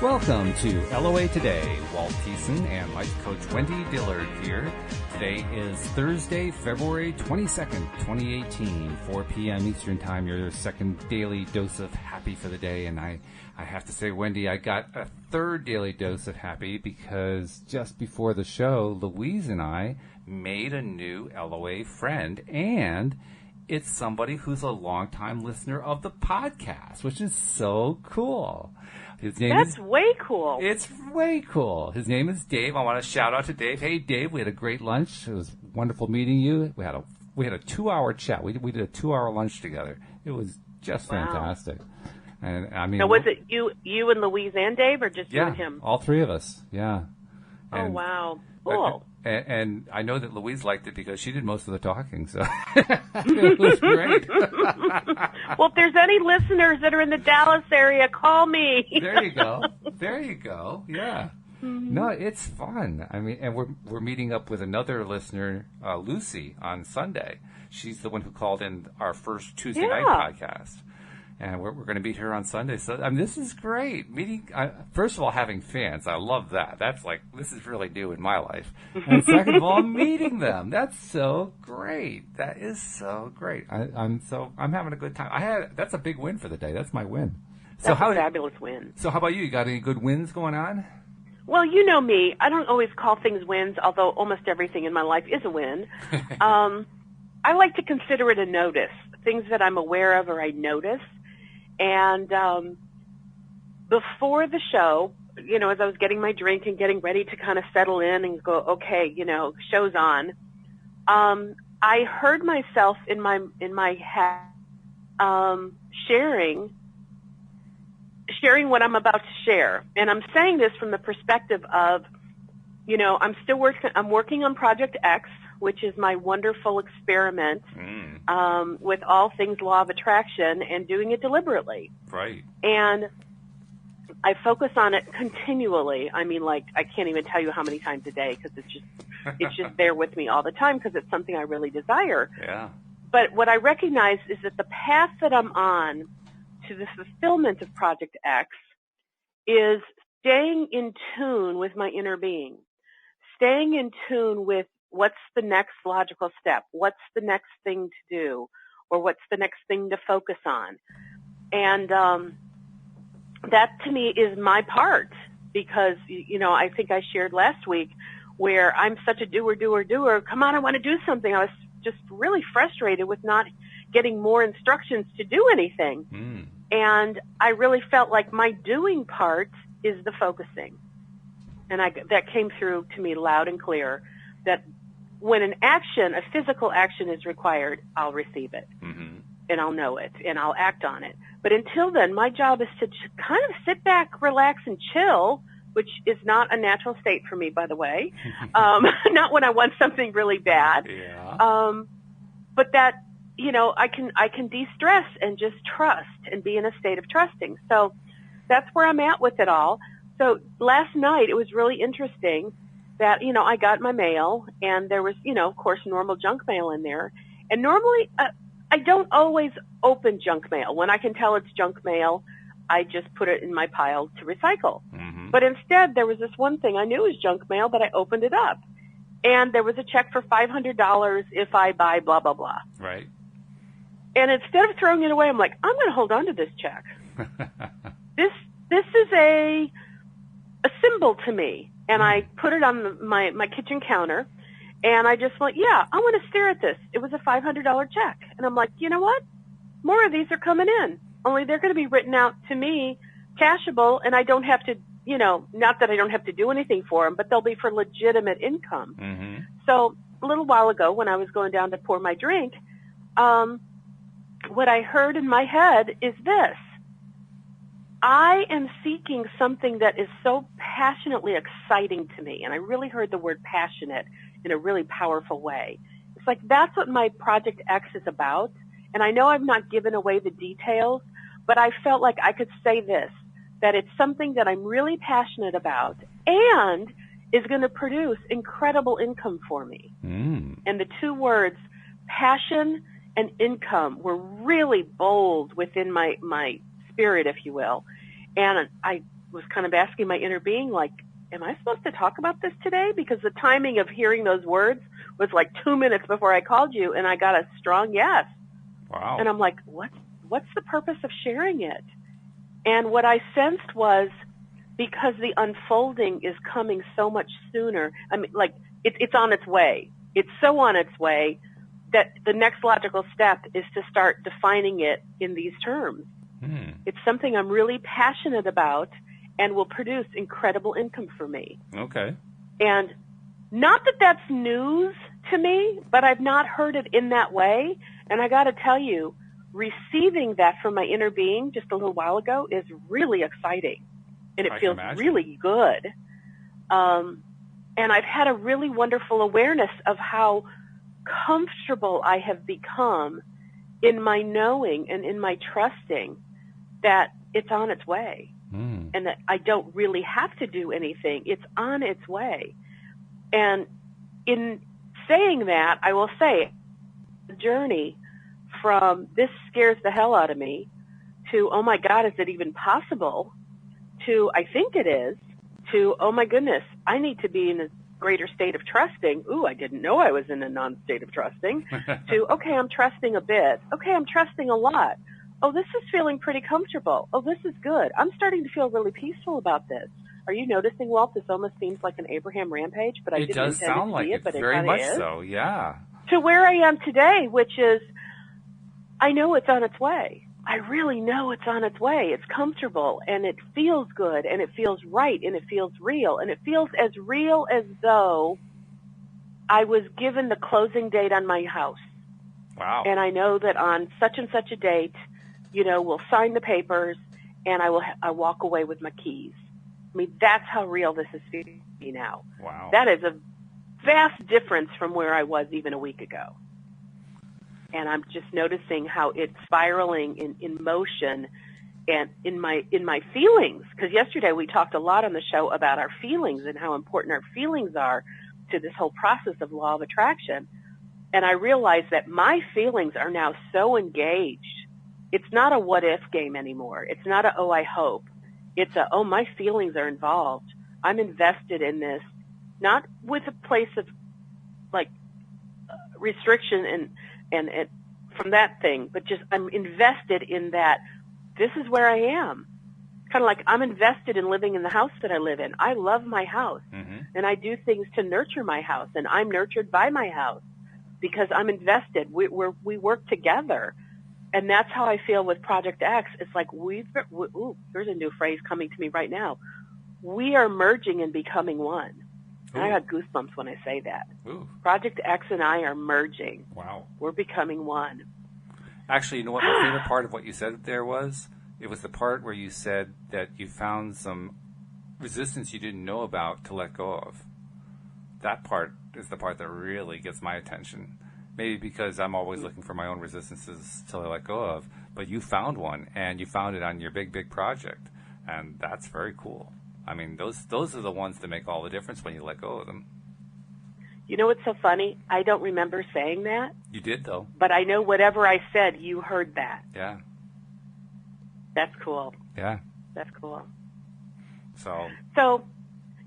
Welcome to LOA Today. Walt Thiessen and life coach Wendy Dillard here. Today is Thursday, February 22nd, 2018, 4 p.m. Eastern Time, your second daily dose of happy for the day. And I have to say, Wendy, I got a third daily dose of happy because just before the show, Louise and I made a new LOA friend, and it's somebody who's a longtime listener of the podcast, which is so cool. That's way cool. It's way cool. His name is Dave. I want to shout out to Dave. Hey, Dave, we had a great lunch. It was wonderful meeting you. We had a 2-hour chat. We did a 2-hour lunch together. It was just fantastic. And I mean, now, was it you and Louise and Dave, or just you and him? All three of us. Yeah. And, wow. Cool. And I know that Louise liked it because she did most of the talking, so it was great. Well, if there's any listeners that are in the Dallas area, call me. There you go. Yeah. Mm-hmm. No, it's fun. I mean, and we're meeting up with another listener, Lucy, on Sunday. She's the one who called in our first Tuesday night podcast. And we're going to meet her on Sunday. So, I mean, this is great. Meeting, first of all, having fans. I love that. That's like, this is really new in my life. And second of all, meeting them. That's so great. That is so great. I'm having a good time. That's a big win for the day. That's my win. That's a fabulous win. So how about you? You got any good wins going on? Well, you know me. I don't always call things wins, although almost everything in my life is a win. I like to consider it a notice. Things that I'm aware of or I notice. And before the show, you know, as I was getting my drink and getting ready to kind of settle in and go, okay, you know, show's on, I heard myself in my head sharing what I'm about to share. And I'm saying this from the perspective of, you know, I'm working on Project X, which is my wonderful experiment with all things law of attraction, and doing it deliberately. Right. And I focus on it continually. I mean, like, I can't even tell you how many times a day, because it's just there with me all the time, because it's something I really desire. Yeah. But what I recognize is that the path that I'm on to the fulfillment of Project X is staying in tune with my inner being, staying in tune with what's the next logical step, what's the next thing to do, or what's the next thing to focus on. And that to me is my part, because, you know, I think I shared last week where I'm such a doer. Come on, I want to do something. I was just really frustrated with not getting more instructions to do anything. And I really felt like my doing part is the focusing. And that came through to me loud and clear, that when a physical action is required, I'll receive it. And I'll know it, and I'll act on it. But until then, my job is to kind of sit back, relax, and chill, which is not a natural state for me, by the way. Not when I want something really bad. Yeah. But that, you know, I can de-stress and just trust and be in a state of trusting. So that's where I'm at with it all. So last night, it was really interesting that, you know, I got my mail, and there was, you know, of course, normal junk mail in there. And normally, I don't always open junk mail. When I can tell it's junk mail, I just put it in my pile to recycle. But instead, there was this one thing I knew was junk mail, but I opened it up. And there was a check for $500 if I buy blah, blah, blah. Right. And instead of throwing it away, I'm like, I'm going to hold on to this check. This is a symbol to me. And I put it on my kitchen counter, and I just went, I want to stare at this. It was a $500 check. And I'm like, you know what? More of these are coming in. Only they're going to be written out to me, cashable, and I don't have to, you know, not that I don't have to do anything for them, but they'll be for legitimate income. So a little while ago, when I was going down to pour my drink, what I heard in my head is this. I am seeking something that is so passionately exciting to me, and I really heard the word passionate in a really powerful way. It's like that's what my Project X is about, and I know I've not given away the details, but I felt like I could say this, that it's something that I'm really passionate about and is going to produce incredible income for me. And the two words, passion and income, were really bold within my spirit, if you will. And I was kind of asking my inner being, like, am I supposed to talk about this today? Because the timing of hearing those words was like 2 minutes before I called you, and I got a strong yes. Wow. And I'm like, what's the purpose of sharing it? And what I sensed was, because the unfolding is coming so much sooner, I mean, like, it's on its way. It's so on its way that the next logical step is to start defining it in these terms. It's something I'm really passionate about and will produce incredible income for me. Okay. And not that that's news to me, but I've not heard it in that way. And I got to tell you, receiving that from my inner being just a little while ago is really exciting. And it feels really good. And I've had a really wonderful awareness of how comfortable I have become in my knowing and in my trusting that it's on its way. And that I don't really have to do anything. It's on its way. And in saying that, I will say the journey from this scares the hell out of me to, oh my God, is it even possible, to I think it is, to, oh my goodness, I need to be in a greater state of trusting. Ooh, I didn't know I was in a non-state of trusting. To, okay, I'm trusting a bit. Okay, I'm trusting a lot. Oh, this is feeling pretty comfortable. Oh, this is good. I'm starting to feel really peaceful about this. Are you noticing, Walt, this almost seems like an Abraham rampage, but I didn't intend to see it, but it kind of is. Very much so, yeah. To where I am today, which is, I know it's on its way. I really know it's on its way. It's comfortable, and it feels good, and it feels right, and it feels real, and it feels as real as though I was given the closing date on my house. Wow. And I know that on such and such a date, you know, we'll sign the papers, and I walk away with my keys. I mean, that's how real this is feeling me now. Wow. That is a vast difference from where I was even a week ago. And I'm just noticing how it's spiraling in motion and in my feelings. Because yesterday we talked a lot on the show about our feelings and how important our feelings are to this whole process of law of attraction. And I realized that my feelings are now so engaged. It's not a what-if game anymore. It's not a, oh, I hope. It's a, oh, my feelings are involved. I'm invested in this, not with a place of, like, restriction and from that thing, but just I'm invested in that this is where I am. Kind of like I'm invested in living in the house that I live in. I love my house, and I do things to nurture my house, and I'm nurtured by my house because I'm invested. We work together. And that's how I feel with Project X. It's like there's a new phrase coming to me right now. We are merging and becoming one. And I got goosebumps when I say that. Ooh. Project X and I are merging. Wow. We're becoming one. Actually, you know what my favorite part of what you said there was? It was the part where you said that you found some resistance you didn't know about to let go of. That part is the part that really gets my attention. Maybe because I'm always looking for my own resistances till I let go of. But you found one, and you found it on your big, big project. And that's very cool. I mean, those are the ones that make all the difference when you let go of them. You know what's so funny? I don't remember saying that. You did, though. But I know whatever I said, you heard that. Yeah. That's cool. Yeah. That's cool. So,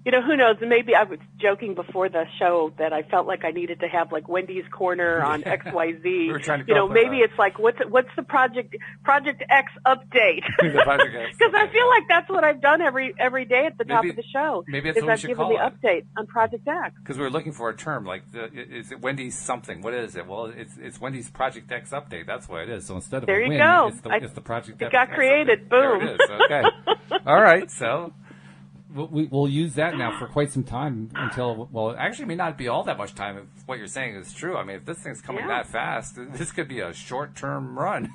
you know, who knows? Maybe I was joking before the show that I felt like I needed to have like Wendy's Corner on XYZ. We were trying to you know, maybe it's like what's the Project X update? Because I feel like that's what I've done every day at the top of the show. Maybe that's what we should call it. I've given the update on Project X. Because we were looking for a term like is it Wendy's something? What is it? Well, it's Wendy's Project X update. That's what it is. So instead of there a win, go. It's the Project X. It got created. Update. Boom. There it is. Okay. All right. So. We'll use that now for quite some time until, well, actually it may not be all that much time if what you're saying is true. I mean, if this thing's coming that fast, this could be a short-term run.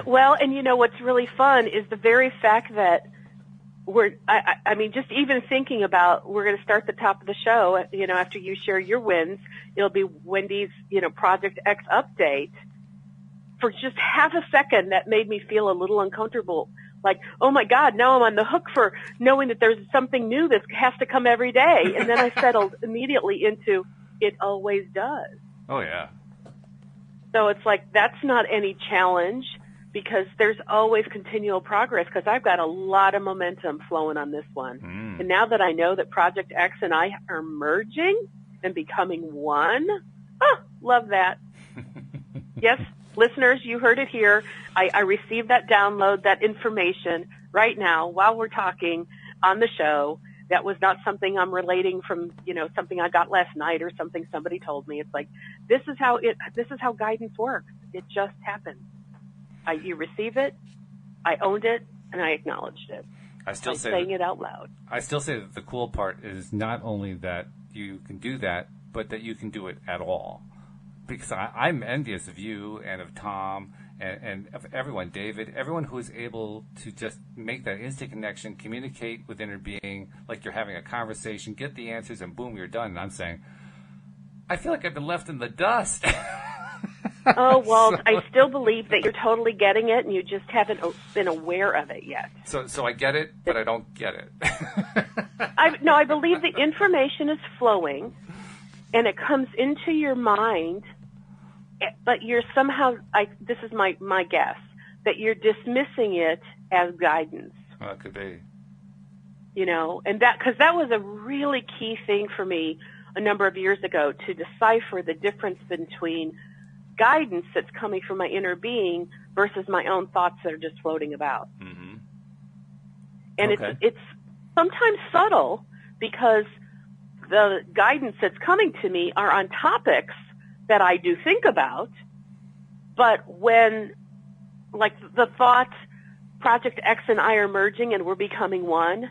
Well, and you know what's really fun is the very fact that I mean, just even thinking about, we're going to start the top of the show, you know, after you share your wins, it'll be Wendy's, you know, Project X update. For just half a second, that made me feel a little uncomfortable. Like, oh my God, now I'm on the hook for knowing that there's something new that has to come every day. And then I settled immediately into, it always does. Oh, yeah. So it's like, that's not any challenge. because there's always continual progress because I've got a lot of momentum flowing on this one. And now that I know that Project X and I are merging and becoming one, love that. Yes, listeners, you heard it here. I received that download, that information right now while we're talking on the show. That was not something I'm relating from, something I got last night or something somebody told me. It's like, this is how guidance works. It just happens. You receive it, I owned it, and I acknowledged it. Saying it out loud. I still say that the cool part is not only that you can do that, but that you can do it at all. Because I'm envious of you and of Tom and of everyone, David, everyone who is able to just make that instant connection, communicate with inner being like you're having a conversation, get the answers, and boom, you're done. And I'm saying, I feel like I've been left in the dust. Oh, well, I still believe that you're totally getting it, and you just haven't been aware of it yet. So I get it, but I don't get it. I believe the information is flowing, and it comes into your mind, but you're somehow, this is my guess, that you're dismissing it as guidance. Well, it could be. And because that was a really key thing for me a number of years ago, to decipher the difference between guidance that's coming from my inner being versus my own thoughts that are just floating about. Mm-hmm. And it's sometimes subtle because the guidance that's coming to me are on topics that I do think about, but when, like the thought, Project X and I are merging and we're becoming one,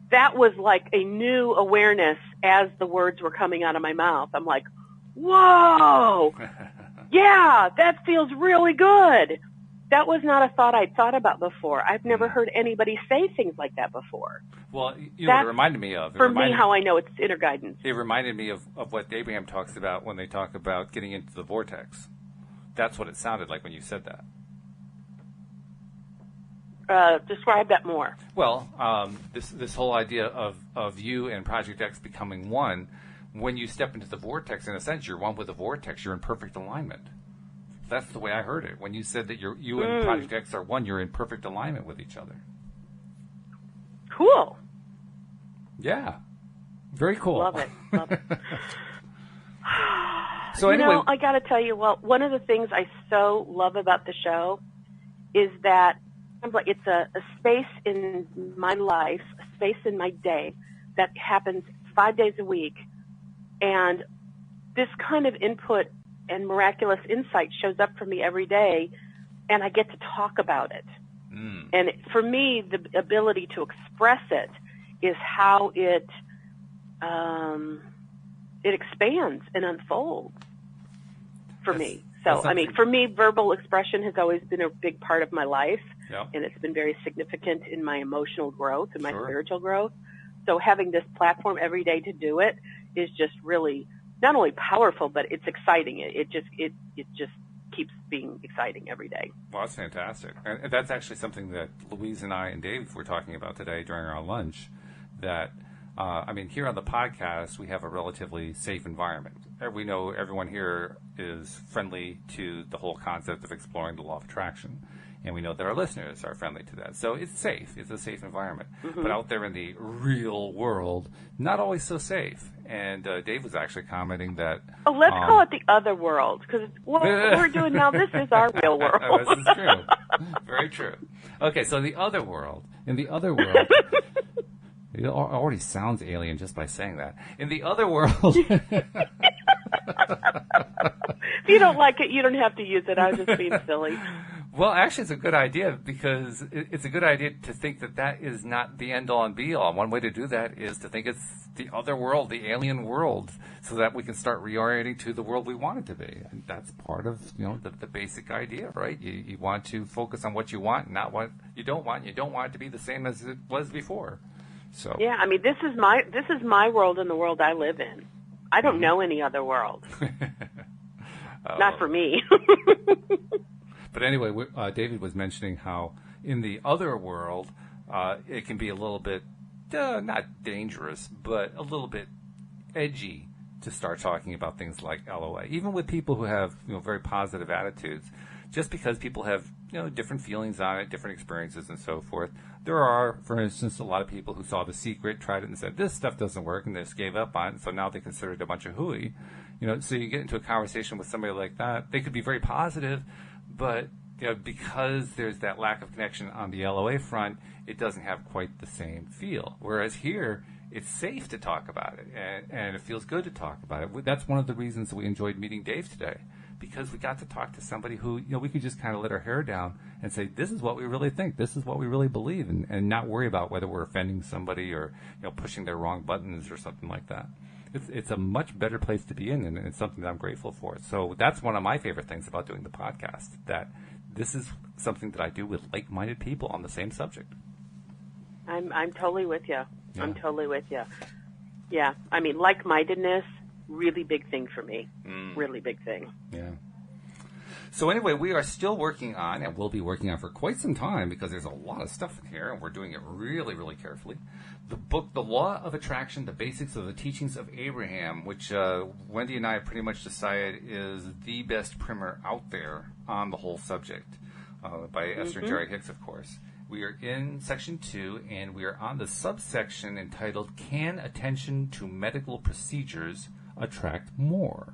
that was like a new awareness as the words were coming out of my mouth. I'm like, whoa! Yeah, that feels really good. That was not a thought I'd thought about before. I've never heard anybody say things like that before. Well, what it reminded me of. How I know it's inner guidance. It reminded me of what Abraham talks about when they talk about getting into the vortex. That's what it sounded like when you said that. Describe that more. Well, this whole idea of you and Project X becoming one. When you step into the vortex, in a sense, you're one with the vortex. You're in perfect alignment. That's the way I heard it. When you said that you and Project X are one, you're in perfect alignment with each other. Cool. Yeah. Very cool. Love it. So anyway, I got to tell you, one of the things I so love about the show is that it's a space in my life, a space in my day that happens 5 days a week. And this kind of input and miraculous insight shows up for me every day, and I get to talk about it. And for me, the ability to express it is how it expands and unfolds for me. So, for me, verbal expression has always been a big part of my life, and it's been very significant in my emotional growth and my spiritual growth. So having this platform every day to do it is just really not only powerful, but it's exciting. It just keeps being exciting every day. Well, that's fantastic. And that's actually something that Louise and I and Dave were talking about today during our lunch, that, here on the podcast, we have a relatively safe environment. We know everyone here is friendly to the whole concept of exploring the law of attraction. And we know that our listeners are friendly to that. So it's safe. It's a safe environment. Mm-hmm. But out there in the real world, not always so safe. And Dave was actually commenting that... Oh, let's call it the other world, because what we're doing now, this is our real world. This is true. Very true. Okay, so the other world. In the other world... It already sounds alien just by saying that. In the other world... If you don't like it, you don't have to use it. I was just being silly. Well, actually, it's a good idea, because it's a good idea to think that is not the end-all and be-all. One way to do that is to think it's the other world, the alien world, so that we can start reorienting to the world we want it to be. And that's part of the basic idea, right? You want to focus on what you want, not what you don't want. You don't want it to be the same as it was before. So yeah, this is my world and the world I live in. I don't know any other world. Not for me. But anyway, David was mentioning how in the other world, it can be a little bit, not dangerous, but a little bit edgy to start talking about things like LOA. Even with people who have very positive attitudes, just because people have, different feelings on it, different experiences and so forth. There are, for instance, a lot of people who saw The Secret, tried it and said, this stuff doesn't work, and they just gave up on it, so now they consider it a bunch of hooey. So you get into a conversation with somebody like that, they could be very positive, but because there's that lack of connection on the LOA front, it doesn't have quite the same feel. Whereas here, it's safe to talk about it, and it feels good to talk about it. That's one of the reasons we enjoyed meeting Dave today, because we got to talk to somebody who, we could just kind of let our hair down and say, this is what we really think, this is what we really believe, and not worry about whether we're offending somebody or, pushing their wrong buttons or something like that. It's a much better place to be in, and it's something that I'm grateful for. So that's one of my favorite things about doing the podcast, that this is something that I do with like-minded people on the same subject. I'm totally with you. Yeah. I'm totally with you. Yeah, I mean, like-mindedness, really big thing for me. Really big thing. Yeah. So anyway, we are still working on, and we'll be working on for quite some time, because there's a lot of stuff in here, and we're doing it really, really carefully. The book, The Law of Attraction, The Basics of the Teachings of Abraham, which Wendy and I pretty much decided is the best primer out there on the whole subject, by Esther and Jerry Hicks, of course. We are in section 2, and we are on the subsection entitled, Can Attention to Medical Procedures Attract More?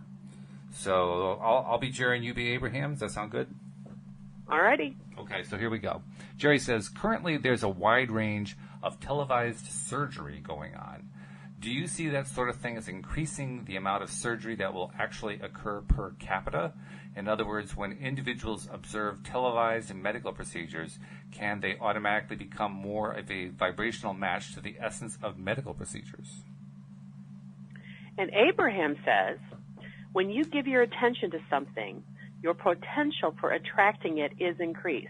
So I'll be Jerry and you be Abraham. Does that sound good? All righty. Okay, so here we go. Jerry says, currently there's a wide range of televised surgery going on. Do you see that sort of thing as increasing the amount of surgery that will actually occur per capita? In other words, when individuals observe televised and medical procedures, can they automatically become more of a vibrational match to the essence of medical procedures? And Abraham says, when you give your attention to something, your potential for attracting it is increased.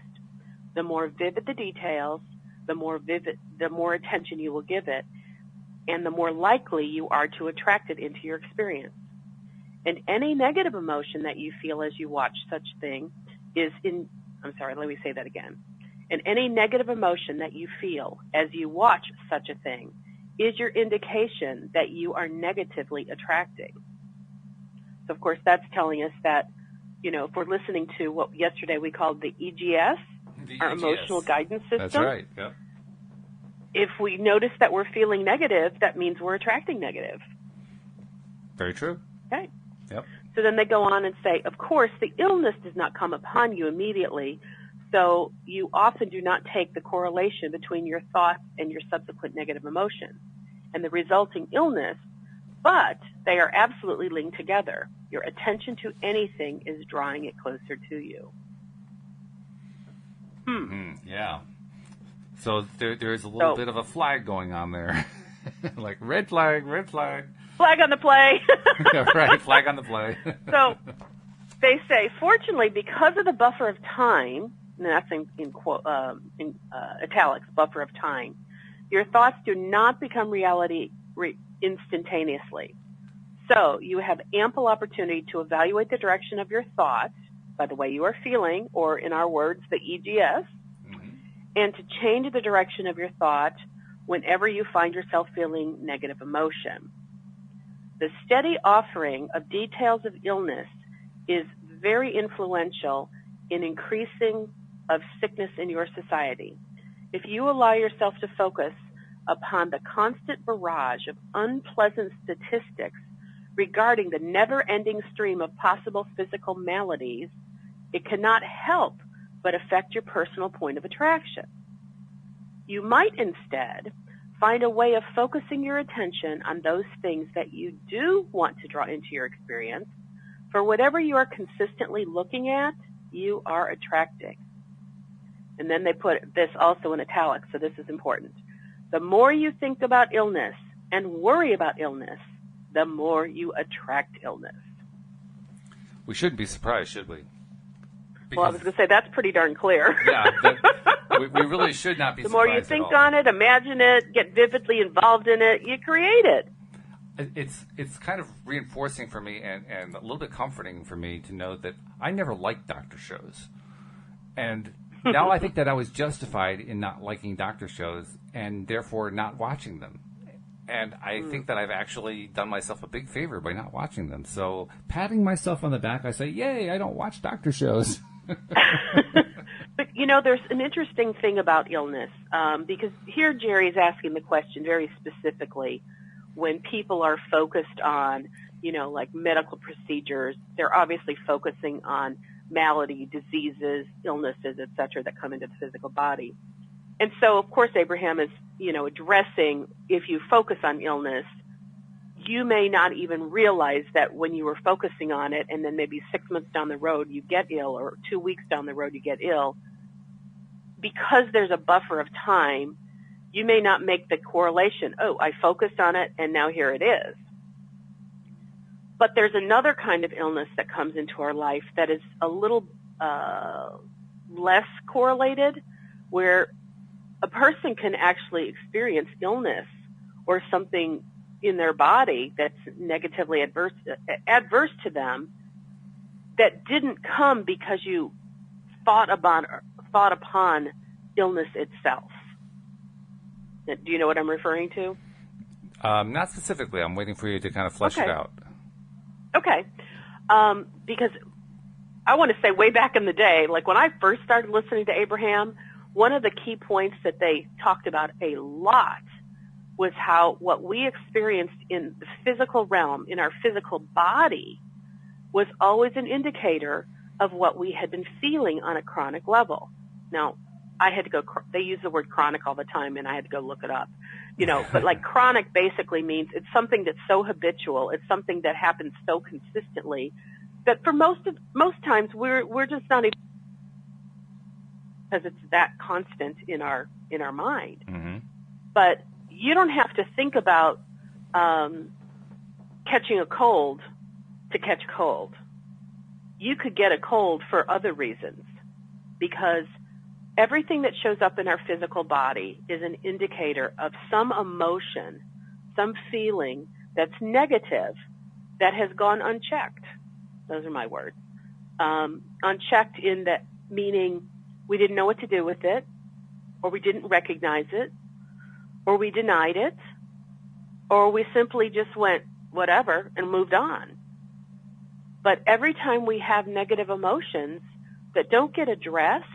The more vivid the details, the more attention you will give it, and the more likely you are to attract it into your experience. And any negative emotion that you feel as you watch such thing And any negative emotion that you feel as you watch such a thing is your indication that you are negatively attracting. So, of course, that's telling us that, if we're listening to what yesterday we called the EGS, our emotional guidance system. That's right, yep. If we notice that we're feeling negative, that means we're attracting negative. Very true. Okay. Yep. So then they go on and say, of course, the illness does not come upon you immediately, so you often do not take the correlation between your thoughts and your subsequent negative emotion and the resulting illness, but they are absolutely linked together. Your attention to anything is drawing it closer to you. Yeah. So there's a little bit of a flag going on there. Like red flag, red flag. Flag on the play. Yeah, right, flag on the play. So they say, fortunately, because of the buffer of time, and that's in italics, buffer of time, your thoughts do not become reality instantaneously. So you have ample opportunity to evaluate the direction of your thoughts by the way you are feeling, or in our words, the EGS, and to change the direction of your thought whenever you find yourself feeling negative emotion. The steady offering of details of illness is very influential in increasing of sickness in your society. If you allow yourself to focus upon the constant barrage of unpleasant statistics regarding the never-ending stream of possible physical maladies, it cannot help but affect your personal point of attraction. You might instead find a way of focusing your attention on those things that you do want to draw into your experience. For whatever you are consistently looking at, you are attracting. And then they put this also in italics, so this is important. The more you think about illness and worry about illness, the more you attract illness. We shouldn't be surprised, should we? Well, I was going to say, that's pretty darn clear. Yeah, we really should not be surprised. The more you think on it, imagine it, get vividly involved in it, you create it. It's kind of reinforcing for me and a little bit comforting for me to know that I never liked doctor shows. And now I think that I was justified in not liking doctor shows and therefore not watching them. And I think that I've actually done myself a big favor by not watching them. So patting myself on the back, I say, yay, I don't watch doctor shows. But, there's an interesting thing about illness, because here Jerry is asking the question very specifically. When people are focused on, like medical procedures, they're obviously focusing on malady, diseases, illnesses, et cetera, that come into the physical body. And so, of course, Abraham is, addressing, if you focus on illness, you may not even realize that when you were focusing on it, and then maybe 6 months down the road you get ill, or 2 weeks down the road you get ill, because there's a buffer of time, you may not make the correlation, oh, I focused on it and now here it is. But there's another kind of illness that comes into our life that is a little less correlated, where a person can actually experience illness or something in their body that's negatively adverse to them, that didn't come because you thought upon illness itself. Do you know what I'm referring to? Not specifically. I'm waiting for you to kind of flesh it out. Okay. Because I want to say way back in the day, like when I first started listening to Abraham, one of the key points that they talked about a lot was how what we experienced in the physical realm, in our physical body, was always an indicator of what we had been feeling on a chronic level. Now, I had to go, they use the word chronic all the time, and I had to go look it up. But like chronic basically means it's something that's so habitual, it's something that happens so consistently that for most times we're just not even, because it's that constant in our mind. Mm-hmm. But you don't have to think about catching a cold to catch a cold. You could get a cold for other reasons, because everything that shows up in our physical body is an indicator of some emotion, some feeling that's negative that has gone unchecked. Those are my words. Unchecked in that meaning we didn't know what to do with it, or we didn't recognize it, or we denied it, or we simply just went whatever and moved on. But every time we have negative emotions that don't get addressed,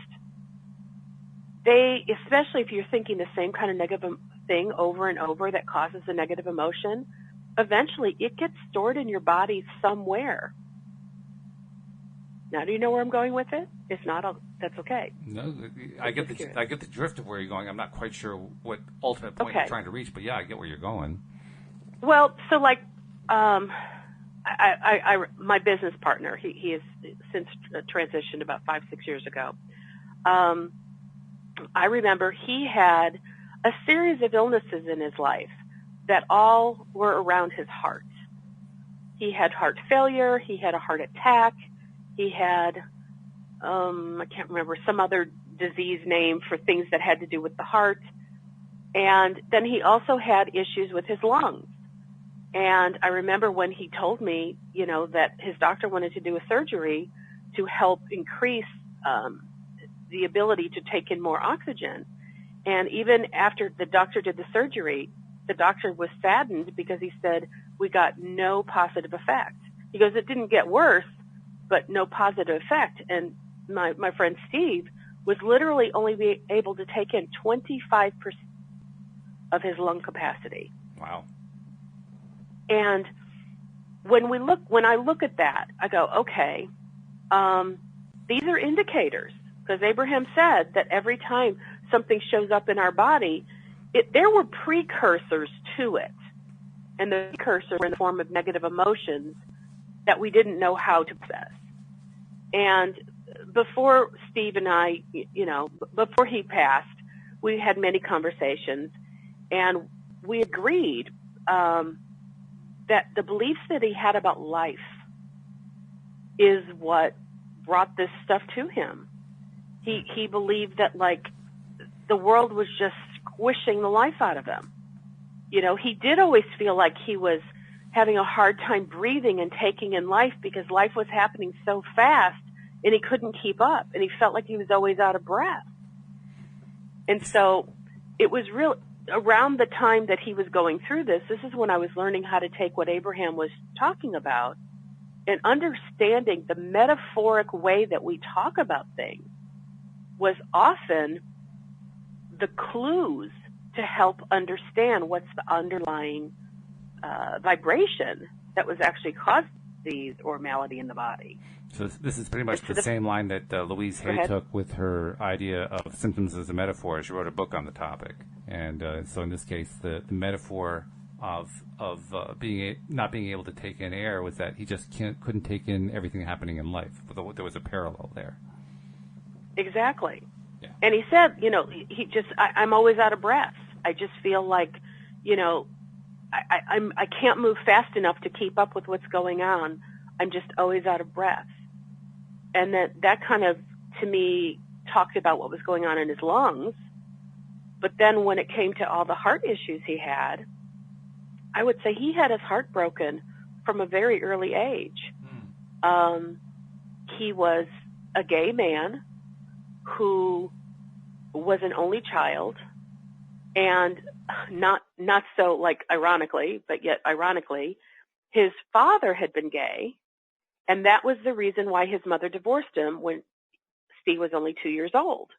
especially if you're thinking the same kind of negative thing over and over that causes a negative emotion, eventually it gets stored in your body somewhere. Now, do you know where I'm going with it? If not, that's okay. No, I get the drift of where you're going. I'm not quite sure what ultimate point you're trying to reach, but yeah, I get where you're going. Well, so like, my business partner, he has since transitioned about 5-6 years ago. I remember he had a series of illnesses in his life that all were around his heart. He had heart failure. He had a heart attack. He had, I can't remember, some other disease name for things that had to do with the heart. And then he also had issues with his lungs. And I remember when he told me, that his doctor wanted to do a surgery to help increase the ability to take in more oxygen. And even after the doctor did the surgery, the doctor was saddened because he said, we got no positive effect. He goes, it didn't get worse, but no positive effect. And my friend Steve was literally only able to take in 25% of his lung capacity. Wow. And when I look at that, I go, okay, these are indicators, because Abraham said that every time something shows up in our body, there were precursors to it. And the precursors were in the form of negative emotions that we didn't know how to process. And before Steve and I, before he passed, we had many conversations, and we agreed that the beliefs that he had about life is what brought this stuff to him. He believed that, like, the world was just squishing the life out of him. He did always feel like he was having a hard time breathing and taking in life because life was happening so fast and he couldn't keep up, and he felt like he was always out of breath. And so it was real around the time that he was going through this is when I was learning how to take what Abraham was talking about and understanding the metaphoric way that we talk about things was often the clues to help understand what's the underlying vibration that was actually causing disease or malady in the body. So this is pretty much the same line that Louise Hay took with her idea of symptoms as a metaphor. She wrote a book on the topic. And so in this case, the metaphor of not being able to take in air was that he just couldn't take in everything happening in life. There was a parallel there. Exactly. Yeah. And he said, I'm always out of breath. I just feel like, I can't move fast enough to keep up with what's going on. I'm just always out of breath. And that kind of, to me, talked about what was going on in his lungs. But then when it came to all the heart issues he had, I would say he had his heart broken from a very early age. He was a gay man who was an only child, and not so like ironically, but yet ironically, his father had been gay, and that was the reason why his mother divorced him when Steve was only 2 years old.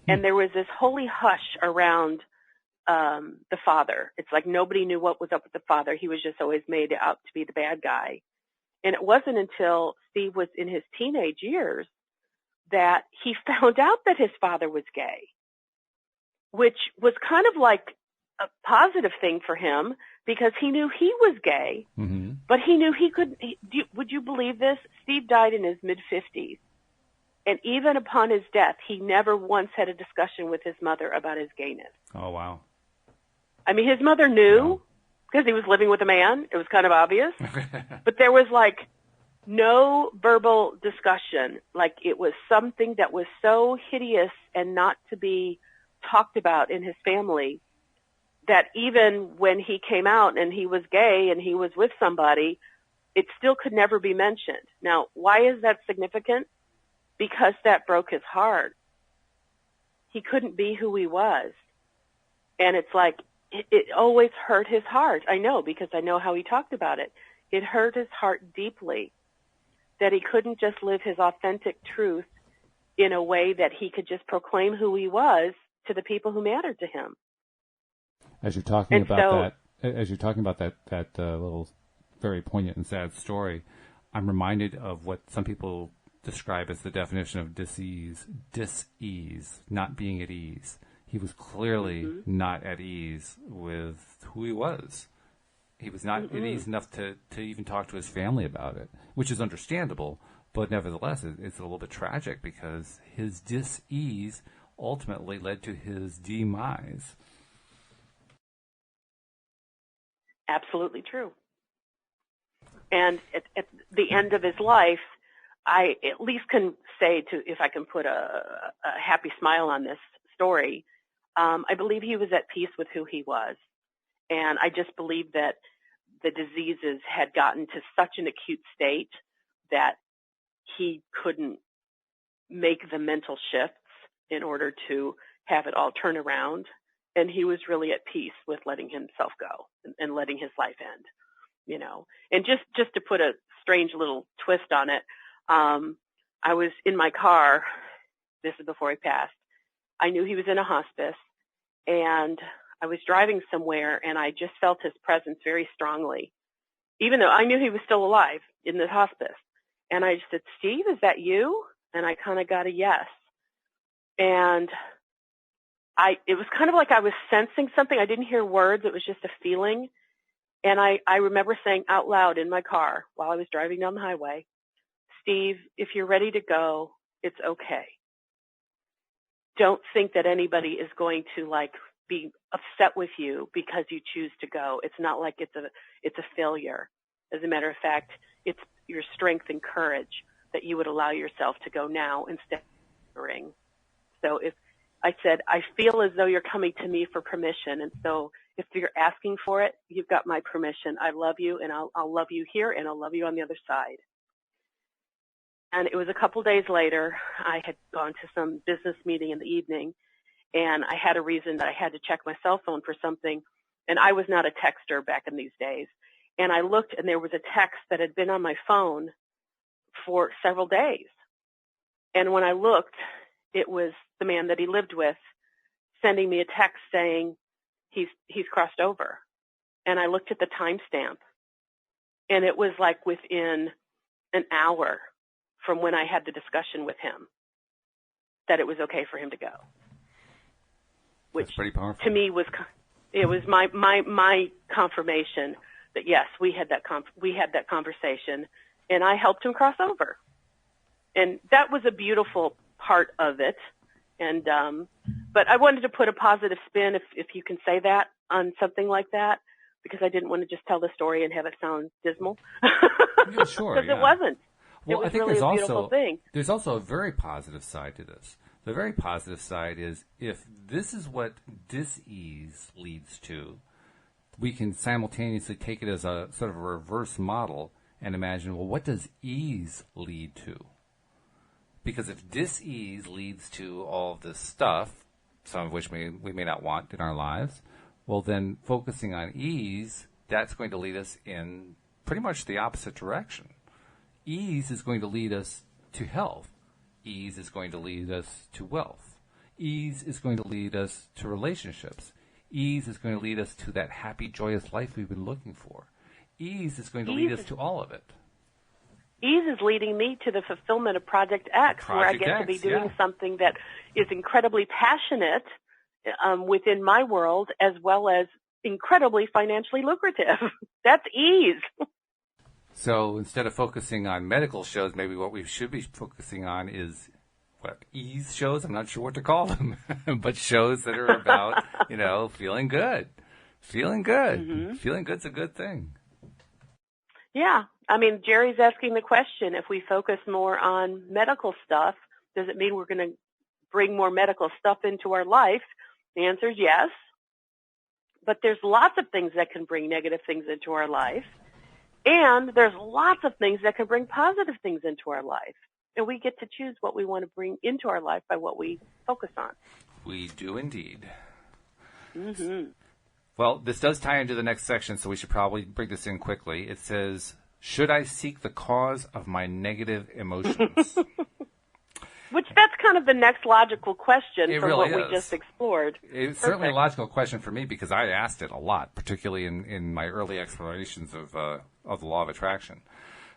And there was this holy hush around the father. It's like nobody knew what was up with the father. He was just always made out to be the bad guy. And it wasn't until Steve was in his teenage years that he found out that his father was gay, which was kind of like a positive thing for him because he knew he was gay, but he knew he could. Would you believe this? Steve died in his mid-50s. And even upon his death, he never once had a discussion with his mother about his gayness. Oh, wow. I mean, his mother knew because he was living with a man. It was kind of obvious. But there was like no verbal discussion. Like it was something that was so hideous and not to be talked about in his family that even when he came out and he was gay and he was with somebody, it still could never be mentioned. Now, why is that significant? Because that broke his heart. He couldn't be who he was. And it's like, it always hurt his heart. I know, because I know how he talked about it. It hurt his heart deeply that he couldn't just live his authentic truth in a way that he could just proclaim who he was to the people who mattered to him. As you're talking about that little very poignant and sad story, I'm reminded of what some people describe as the definition of dis-ease, not being at ease. He was clearly not at ease with who he was. He was not at ease enough to even talk to his family about it, which is understandable, but nevertheless, it's a little bit tragic because his dis-ease ultimately led to his demise. Absolutely true. And at the end of his life, I at least can say, if I can put a happy smile on this story, I believe he was at peace with who he was. And I just believe that the diseases had gotten to such an acute state that he couldn't make the mental shifts in order to have it all turn around. And he was really at peace with letting himself go and letting his life end, And just to put a strange little twist on it, I was in my car. This is before he passed. I knew he was in a hospice, and I was driving somewhere, and I just felt his presence very strongly, even though I knew he was still alive in the hospice. And I just said, "Steve, is that you?" And I kind of got a yes. And it was kind of like I was sensing something. I didn't hear words. It was just a feeling. And I remember saying out loud in my car while I was driving down the highway, "Steve, if you're ready to go, it's okay. Don't think that anybody is going to be upset with you because you choose to go. It's not like it's a failure. As a matter of fact, it's your strength and courage that you would allow yourself to go now instead of ring." So I said, "I feel as though you're coming to me for permission. And so if you're asking for it, you've got my permission. I love you, and I'll love you here, and I'll love you on the other side." And it was a couple days later. I had gone to some business meeting in the evening, and I had a reason that I had to check my cell phone for something. And I was not a texter back in these days. And I looked, and there was a text that had been on my phone for several days. And when I looked, it was the man that he lived with sending me a text saying he's crossed over. And I looked at the timestamp, and it was like within an hour from when I had the discussion with him that it was okay for him to go. Which That's pretty powerful. To me was my confirmation that yes, we had that conversation, and I helped him cross over. And that was a beautiful part of it. And but I wanted to put a positive spin, if you can say that, on something like that, because I didn't want to just tell the story and have it sound dismal. Yeah, sure. Because yeah. it wasn't. Well, it was I think really there's a beautiful thing. There's also a very positive side to this. The very positive side is if this is what dis-ease leads to, we can simultaneously take it as a sort of a reverse model and imagine, well, what does ease lead to? Because if dis-ease leads to all of this stuff, some of which we may not want in our lives, well, then focusing on ease, that's going to lead us in pretty much the opposite direction. Ease is going to lead us to health. Ease is going to lead us to wealth. Ease is going to lead us to relationships. Ease is going to lead us to that happy, joyous life we've been looking for. Ease is going to lead us to all of it. Ease is leading me to the fulfillment of Project X, where I get to be doing something that is incredibly passionate within my world, as well as incredibly financially lucrative. That's ease. So instead of focusing on medical shows, maybe what we should be focusing on is ease shows? I'm not sure what to call them, but shows that are about, feeling good. Feeling good. Mm-hmm. Feeling good's a good thing. Yeah. I mean, Jerry's asking the question, if we focus more on medical stuff, does it mean we're going to bring more medical stuff into our life? The answer is yes. But there's lots of things that can bring negative things into our life. And there's lots of things that can bring positive things into our life. And we get to choose what we want to bring into our life by what we focus on. We do indeed. Mm-hmm. Well, this does tie into the next section, so we should probably bring this in quickly. It says, should I seek the cause of my negative emotions? Which that's kind of the next logical question from what we just explored. It's certainly a logical question for me because I asked it a lot, particularly in my early explorations of the law of attraction.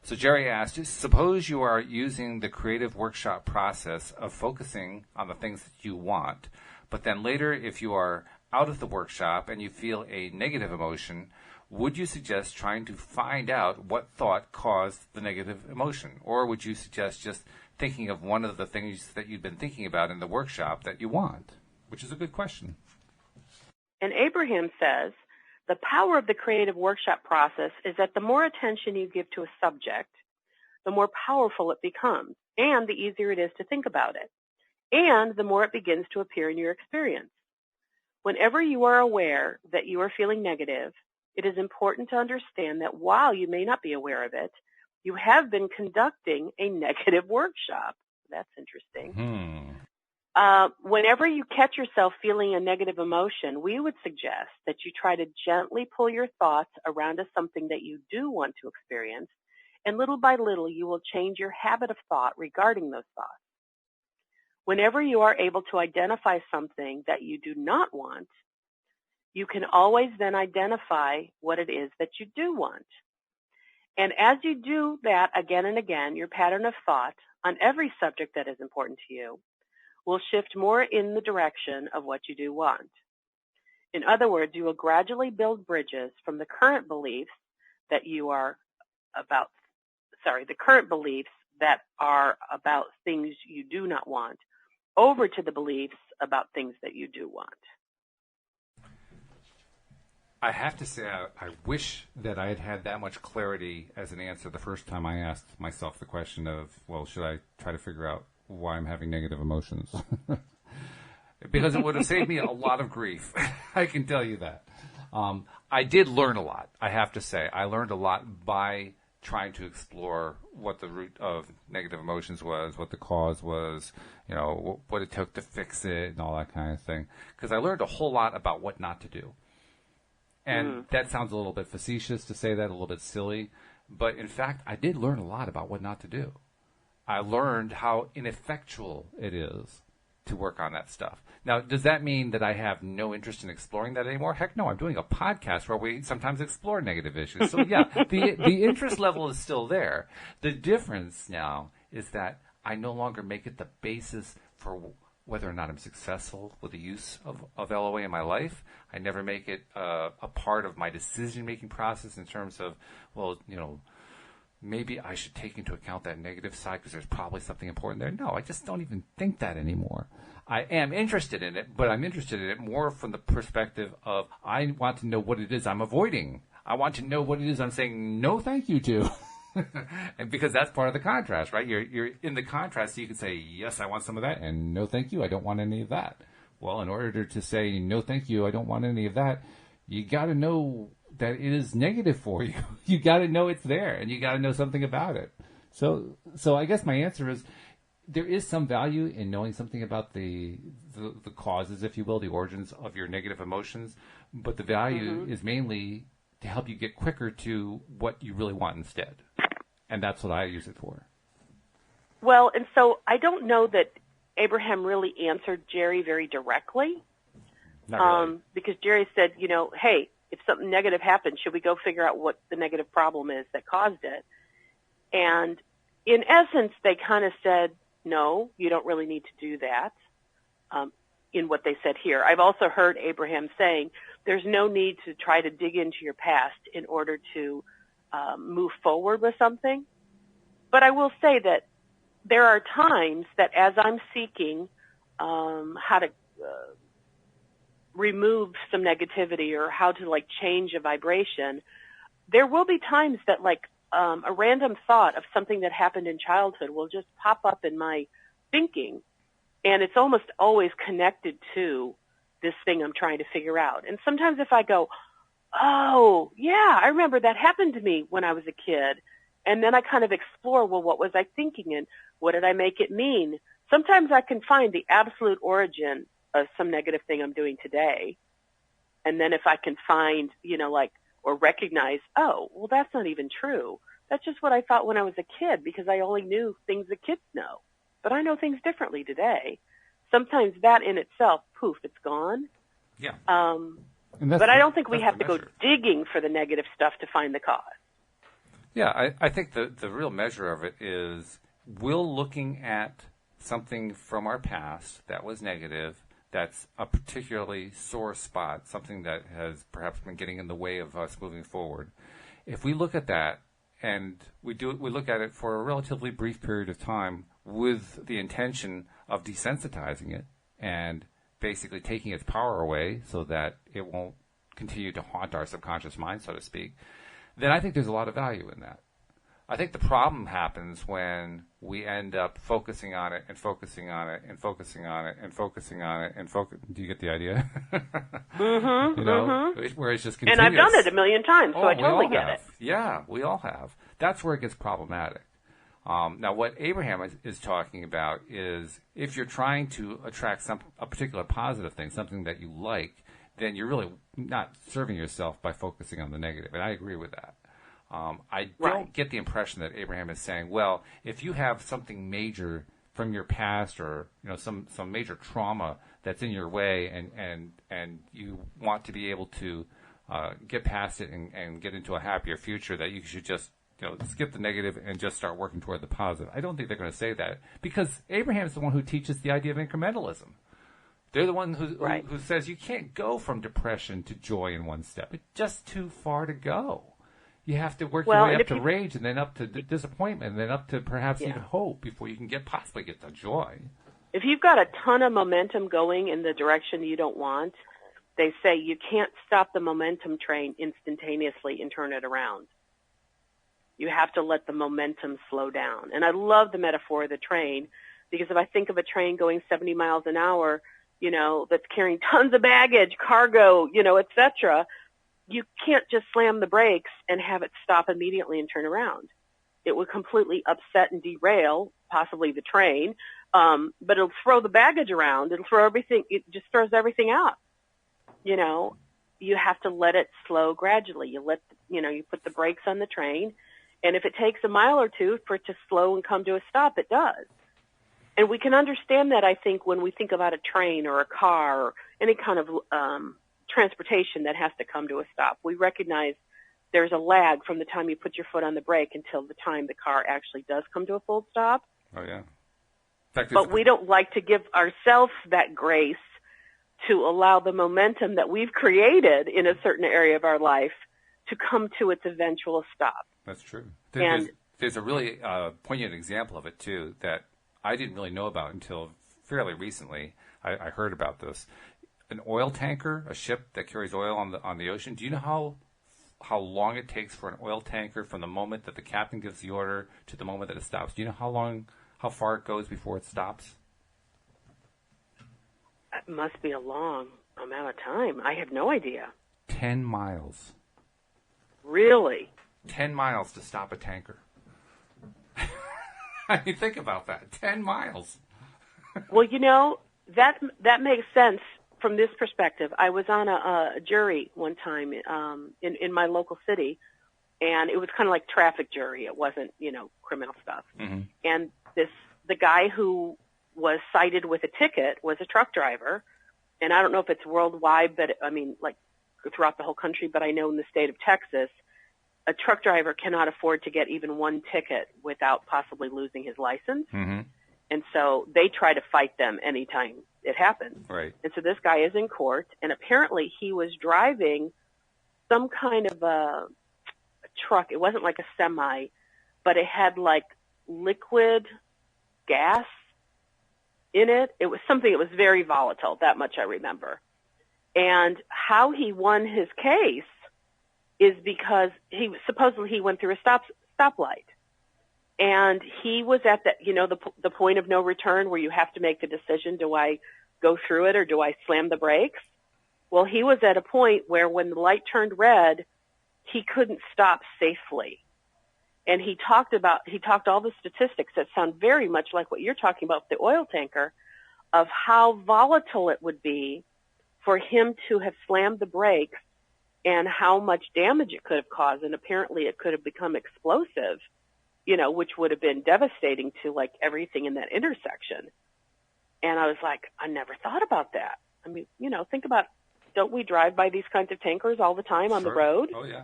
So Jerry asked, suppose you are using the creative workshop process of focusing on the things that you want, but then later if you are out of the workshop and you feel a negative emotion, would you suggest trying to find out what thought caused the negative emotion? Or would you suggest just thinking of one of the things that you've been thinking about in the workshop that you want? Which is a good question. And Abraham says, the power of the creative workshop process is that the more attention you give to a subject, the more powerful it becomes, and the easier it is to think about it, and the more it begins to appear in your experience. Whenever you are aware that you are feeling negative, it is important to understand that while you may not be aware of it, you have been conducting a negative workshop. That's interesting. Whenever you catch yourself feeling a negative emotion, we would suggest that you try to gently pull your thoughts around to something that you do want to experience, and little by little you will change your habit of thought regarding those thoughts. Whenever you are able to identify something that you do not want, you can always then identify what it is that you do want. And as you do that again and again, your pattern of thought on every subject that is important to you will shift more in the direction of what you do want. In other words, you will gradually build bridges from the current beliefs that are about things you do not want over to the beliefs about things that you do want. I have to say, I wish that I had had that much clarity as an answer the first time I asked myself the question of, well, should I try to figure out why I'm having negative emotions? Because it would have saved me a lot of grief. I can tell you that. I did learn a lot, I have to say. I learned a lot by trying to explore what the root of negative emotions was, what the cause was, what it took to fix it and all that kind of thing. Because I learned a whole lot about what not to do. And that sounds a little bit facetious to say that, a little bit silly. But in fact, I did learn a lot about what not to do. I learned how ineffectual it is to work on that stuff. Now, does that mean that I have no interest in exploring that anymore? Heck no, I'm doing a podcast where we sometimes explore negative issues. So yeah, the interest level is still there. The difference now is that I no longer make it the basis for whether or not I'm successful with the use of LOA in my life. I never make it a part of my decision-making process in terms of, well, maybe I should take into account that negative side because there's probably something important there. No, I just don't even think that anymore. I am interested in it, but I'm interested in it more from the perspective of I want to know what it is I'm avoiding. I want to know what it is I'm saying no thank you to. And because that's part of the contrast, right? You're in the contrast, so you can say, yes, I want some of that, and no thank you, I don't want any of that. Well, in order to say no thank you, I don't want any of that, you got to know that it is negative for you. You got to know it's there, and you got to know something about it. So I guess my answer is there is some value in knowing something about the causes, if you will, the origins of your negative emotions, but the value is mainly to help you get quicker to what you really want instead. And that's what I use it for. Well, and so I don't know that Abraham really answered Jerry very directly. Not really. Because Jerry said, hey, if something negative happens, should we go figure out what the negative problem is that caused it? And in essence, they kind of said, no, you don't really need to do that, in what they said here. I've also heard Abraham saying there's no need to try to dig into your past in order to move forward with something. But I will say that there are times that as I'm seeking how to remove some negativity or how to change a vibration, there will be times that a random thought of something that happened in childhood will just pop up in my thinking, and it's almost always connected to this thing I'm trying to figure out. And sometimes if I go, oh, yeah, I remember that happened to me when I was a kid, and then I kind of explore, well, what was I thinking and what did I make it mean? Sometimes I can find the absolute origin of some negative thing I'm doing today, and then if I can find, or recognize, oh, well, that's not even true. That's just what I thought when I was a kid because I only knew things that kids know. But I know things differently today. Sometimes that in itself, poof, it's gone. Yeah. But I don't think we have to go digging for the negative stuff to find the cause. Yeah, I think the real measure of it is will looking at something from our past that was negative, that's a particularly sore spot, something that has perhaps been getting in the way of us moving forward. If we look at that and we look at it for a relatively brief period of time with the intention of desensitizing it and basically taking its power away so that it won't continue to haunt our subconscious mind, so to speak, then I think there's a lot of value in that. I think the problem happens when we end up focusing on it and focusing on it and focusing on it and focusing on it and Do you get the idea? Where it's just continuous. And I've done it a million times, so I totally get it. Yeah, we all have. That's where it gets problematic. Now, what Abraham is talking about is if you're trying to attract a particular positive thing, something that you like, then you're really not serving yourself by focusing on the negative. And I agree with that. I don't get the impression that Abraham is saying, well, if you have something major from your past or some major trauma that's in your way and you want to be able to get past it and get into a happier future, that you should just skip the negative and just start working toward the positive. I don't think they're going to say that because Abraham is the one who teaches the idea of incrementalism. They're the one who says you can't go from depression to joy in one step. It's just too far to go. You have to work your way up to rage and then up to disappointment and then up to perhaps even hope before you can possibly get to joy. If you've got a ton of momentum going in the direction you don't want, they say you can't stop the momentum train instantaneously and turn it around. You have to let the momentum slow down. And I love the metaphor of the train because if I think of a train going 70 miles an hour, that's carrying tons of baggage, cargo, et cetera, you can't just slam the brakes and have it stop immediately and turn around. It would completely upset and derail, possibly the train, but it'll throw the baggage around. It'll throw everything. It just throws everything out, you have to let it slow gradually. You put the brakes on the train, and if it takes a mile or two for it to slow and come to a stop, it does. And we can understand that, I think, when we think about a train or a car or any kind of transportation that has to come to a stop. We recognize there's a lag from the time you put your foot on the brake until the time the car actually does come to a full stop. Oh, yeah. In fact, but we don't like to give ourselves that grace to allow the momentum that we've created in a certain area of our life to come to its eventual stop. That's true. And there's a really poignant example of it, too, that I didn't really know about until fairly recently. I heard about this. An oil tanker, a ship that carries oil on the ocean. Do you know how long it takes for an oil tanker from the moment that the captain gives the order to the moment that it stops? Do you know how far it goes before it stops? It must be a long amount of time. I have no idea. 10 miles. Really? 10 miles to stop a tanker. I mean, think about that. 10 miles. Well, that makes sense from this perspective. I was on a jury one time in my local city, and it was kind of like traffic jury. It wasn't, criminal stuff. Mm-hmm. And the guy who was cited with a ticket was a truck driver, and I don't know if it's worldwide, but like throughout the whole country, but I know in the state of Texas, a truck driver cannot afford to get even one ticket without possibly losing his license. Mm-hmm. And so they try to fight them anytime it happens. Right. And so this guy is in court, and apparently he was driving some kind of a truck. It wasn't like a semi, but it had like liquid gas in it. It was something that was very volatile. That much I remember. And how he won his case is because he went through a stoplight. And he was at the point of no return where you have to make the decision, do I go through it or do I slam the brakes? Well, he was at a point where when the light turned red, he couldn't stop safely. And he talked all the statistics that sound very much like what you're talking about with the oil tanker, of how volatile it would be for him to have slammed the brakes and how much damage it could have caused. And apparently it could have become explosive, which would have been devastating to like everything in that intersection. And I was like, I never thought about that. I mean, think about, don't we drive by these kinds of tankers all the time on the road? Oh, yeah.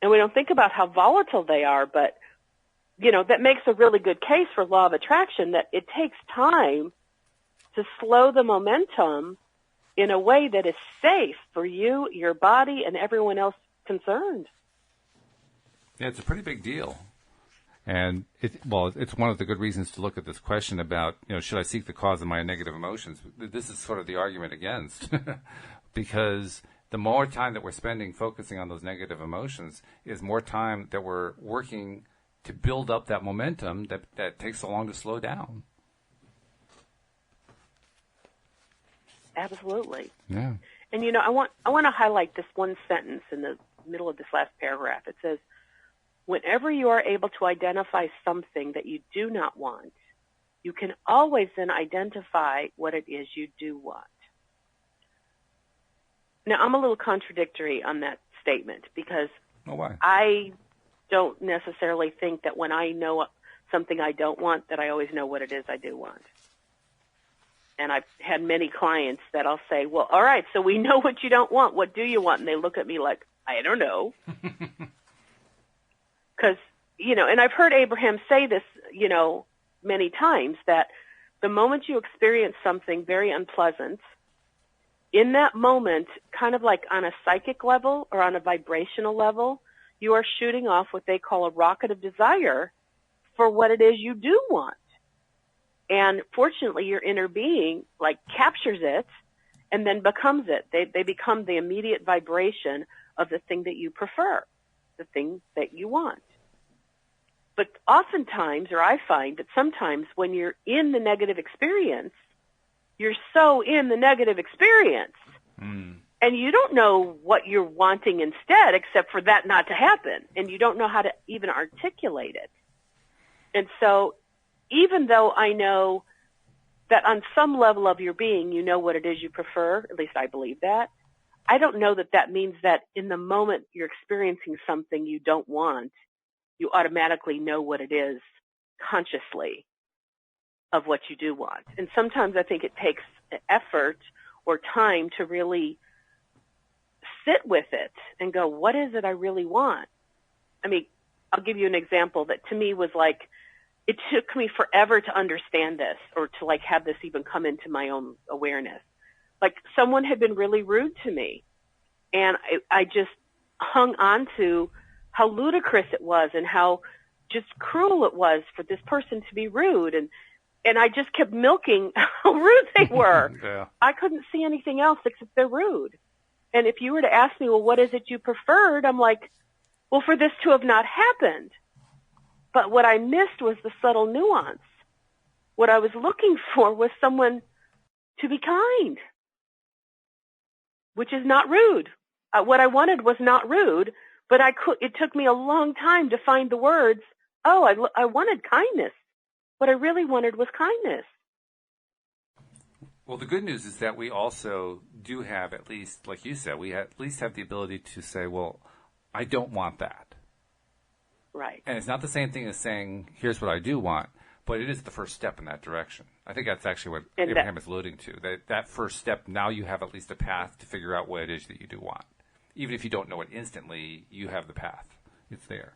And we don't think about how volatile they are, but, that makes a really good case for law of attraction, that it takes time to slow the momentum in a way that is safe for you, your body, and everyone else concerned. Yeah, it's a pretty big deal. And it's one of the good reasons to look at this question about, should I seek the cause of my negative emotions? This is sort of the argument against, because the more time that we're spending focusing on those negative emotions is more time that we're working to build up that momentum that takes so long to slow down. Absolutely. Yeah. And I want to highlight this one sentence in the middle of this last paragraph. It says, whenever you are able to identify something that you do not want, you can always then identify what it is you do want. Now, I'm a little contradictory on that statement because why? I don't necessarily think that when I know something I don't want, that I always know what it is I do want. And I've had many clients that I'll say, well, all right, so we know what you don't want. What do you want? And they look at me like, I don't know. Because, and I've heard Abraham say this, many times, that the moment you experience something very unpleasant, in that moment, kind of like on a psychic level or on a vibrational level, you are shooting off what they call a rocket of desire for what it is you do want. And fortunately, your inner being captures it and then becomes it. They become the immediate vibration of the thing that you prefer, the thing that you want. But oftentimes, or I find that sometimes when you're in the negative experience, you're so in the negative experience, and you don't know what you're wanting instead except for that not to happen, and you don't know how to even articulate it. And so even though I know that on some level of your being, you know what it is you prefer, at least I believe that, I don't know that that means that in the moment you're experiencing something you don't want, you automatically know what it is consciously of what you do want. And sometimes I think it takes effort or time to really sit with it and go, what is it I really want? I mean, I'll give you an example that to me was like, it took me forever to understand this or to like have this even come into my own awareness. Like someone had been really rude to me and I just hung on to how ludicrous it was and how just cruel it was for this person to be rude. And I just kept milking how rude they were. Yeah. I couldn't see anything else except they're rude. And if you were to ask me, well, what is it you preferred? I'm like, well, for this to have not happened. But what I missed was the subtle nuance. What I was looking for was someone to be kind, which is not rude. What I wanted was not rude, but it took me a long time to find the words, oh, I wanted kindness. What I really wanted was kindness. Well, the good news is that we also do have, at least, like you said, we at least have the ability to say, well, I don't want that. Right. And it's not the same thing as saying, here's what I do want, but it is the first step in that direction. I think that's actually what Abraham is alluding to. That first step, now you have at least a path to figure out what it is that you do want. Even if you don't know it instantly, you have the path. It's there.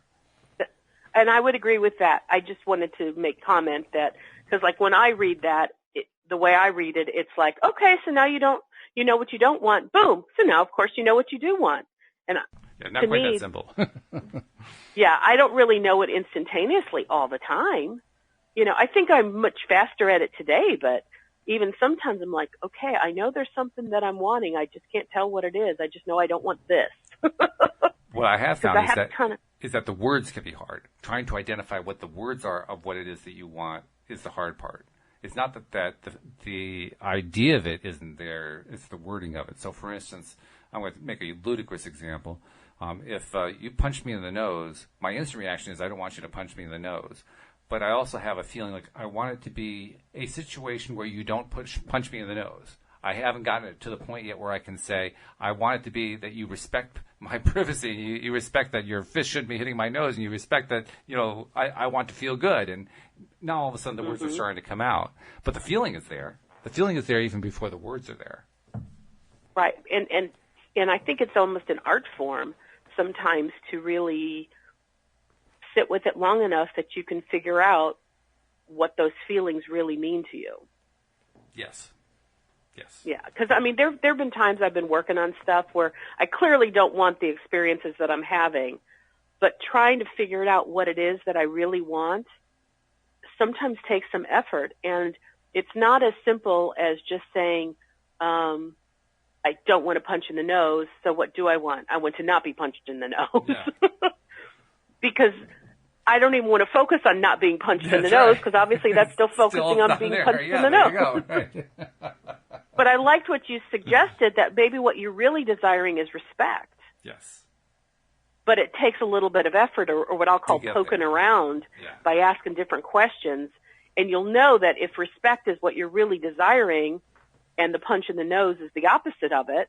And I would agree with that. I just wanted to make comment that, because like when I read that, the way I read it, it's like, okay, so now you know what you don't want. Boom. So now, of course, you know what you do want. And not quite that simple. Yeah, I don't really know it instantaneously all the time. You know, I think I'm much faster at it today, but even sometimes I'm like, okay, I know there's something that I'm wanting. I just can't tell what it is. I just know I don't want this. What I have found is that the words can be hard. Trying to identify what the words are of what it is that you want is the hard part. It's not that the idea of it isn't there. It's the wording of it. So, for instance, I'm going to make a ludicrous example. If you punch me in the nose, my instant reaction is I don't want you to punch me in the nose. But I also have a feeling like I want it to be a situation where you don't punch me in the nose. I haven't gotten it to the point yet where I can say, I want it to be that you respect my privacy. You respect that your fist shouldn't be hitting my nose, and you respect that, I want to feel good. And now all of a sudden the words are starting to come out. But the feeling is there. The feeling is there even before the words are there. Right. And I think it's almost an art form sometimes to really sit with it long enough that you can figure out what those feelings really mean to you. Yes. Yeah, because, I mean, there have been times I've been working on stuff where I clearly don't want the experiences that I'm having, but trying to figure out what it is that I really want sometimes takes some effort. And it's not as simple as just saying, I don't want to punch in the nose, so what do I want? I want to not be punched in the nose. Yeah. Because I don't even want to focus on not being punched in the nose, because obviously that's still focusing on being punched in the nose. There you go. Right. But I liked what you suggested, that maybe what you're really desiring is respect. Yes. But it takes a little bit of effort, or what I'll call poking around by asking different questions. And you'll know that if respect is what you're really desiring and the punch in the nose is the opposite of it,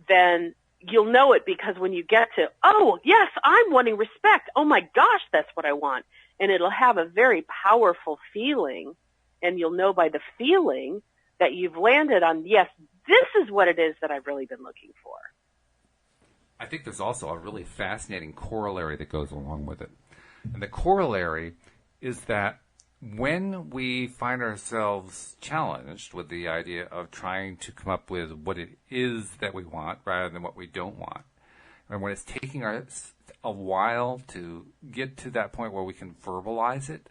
then you'll know it, because when you get to, oh, yes, I'm wanting respect. Oh, my gosh, that's what I want. And it'll have a very powerful feeling, and you'll know by the feeling that you've landed on, yes, this is what it is that I've really been looking for. I think there's also a really fascinating corollary that goes along with it. And the corollary is that when we find ourselves challenged with the idea of trying to come up with what it is that we want rather than what we don't want, and when it's taking us a while to get to that point where we can verbalize it,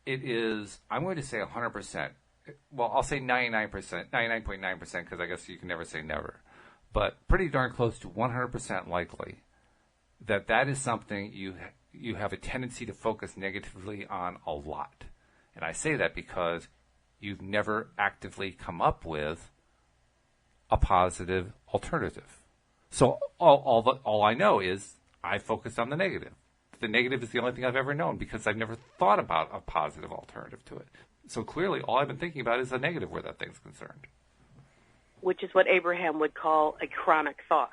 it is, I'm going to say 100%. Well, I'll say 99%, 99.9%, because I guess you can never say never, but pretty darn close to 100% likely that is something you have a tendency to focus negatively on a lot. And I say that because you've never actively come up with a positive alternative. So all I know is I focus on the negative. The negative is the only thing I've ever known, because I've never thought about a positive alternative to it. So clearly all I've been thinking about is the negative where that thing's concerned. which is what Abraham would call a chronic thought.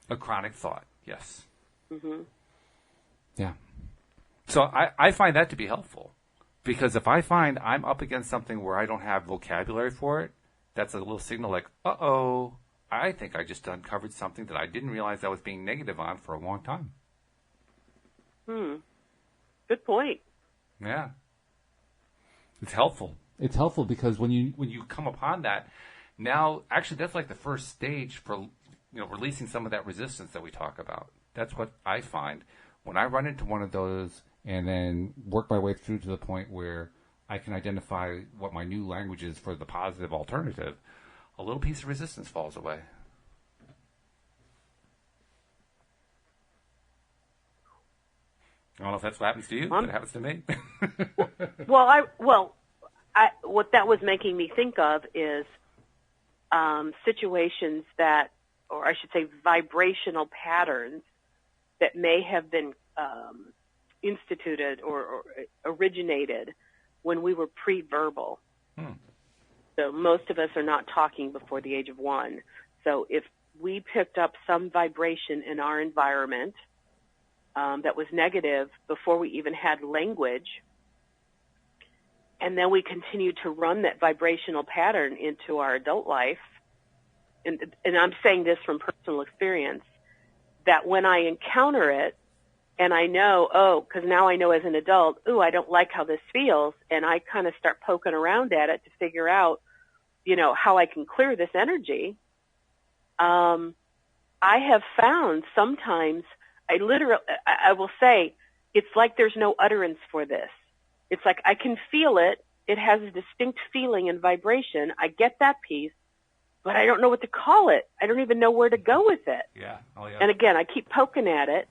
A chronic thought, yes. Mm-hmm. Yeah. So I find that to be helpful, because if I find I'm up against something where I don't have vocabulary for it, that's a little signal like, uh-oh, I think I just uncovered something that I didn't realize I was being negative on for a long time. Good point. Yeah. It's helpful. It's helpful because when you come upon that, now actually that's like the first stage for releasing some of that resistance that we talk about. That's what I find when I run into one of those and then work my way through to the point where I can identify what my new language is for the positive alternative. A little piece of resistance falls away. I don't know if that's what happens to you, but it happens to me. What that was making me think of is situations that, or I should say vibrational patterns that may have been instituted or originated when we were pre-verbal. So most of us are not talking before the age of 1. So if we picked up some vibration in our environment that was negative before we even had language, and then we continued to run that vibrational pattern into our adult life, and I'm saying this from personal experience, that when I encounter it, and I know, because now I know as an adult, I don't like how this feels, and I kind of start poking around at it to figure out, how I can clear this energy. I have found sometimes, I will say, it's like there's no utterance for this. It's like I can feel it. It has a distinct feeling and vibration. I get that piece, but I don't know what to call it. I don't even know where to go with it. Yeah. Oh, yeah. And again, I keep poking at it,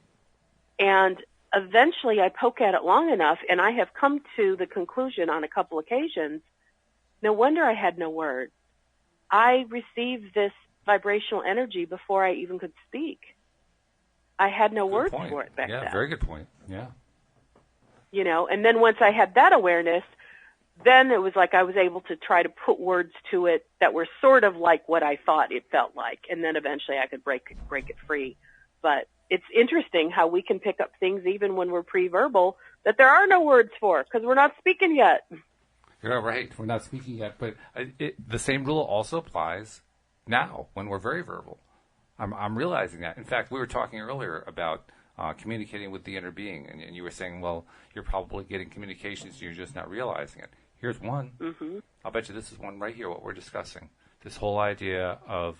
and eventually I poke at it long enough, and I have come to the conclusion on a couple occasions, no wonder I had no words. I received this vibrational energy before I even could speak. I had no words for it back then. Yeah, very good point. Yeah. And then once I had that awareness, then it was like I was able to try to put words to it that were sort of like what I thought it felt like, and then eventually I could break it free. But it's interesting how we can pick up things even when we're pre-verbal that there are no words for because we're not speaking yet. You're right. We're not speaking yet, but the same rule also applies now when we're very verbal. I'm realizing that. In fact, we were talking earlier about communicating with the inner being, and you were saying, well, you're probably getting communications, you're just not realizing it. Here's one. Mm-hmm. I'll bet you this is one right here, what we're discussing. This whole idea of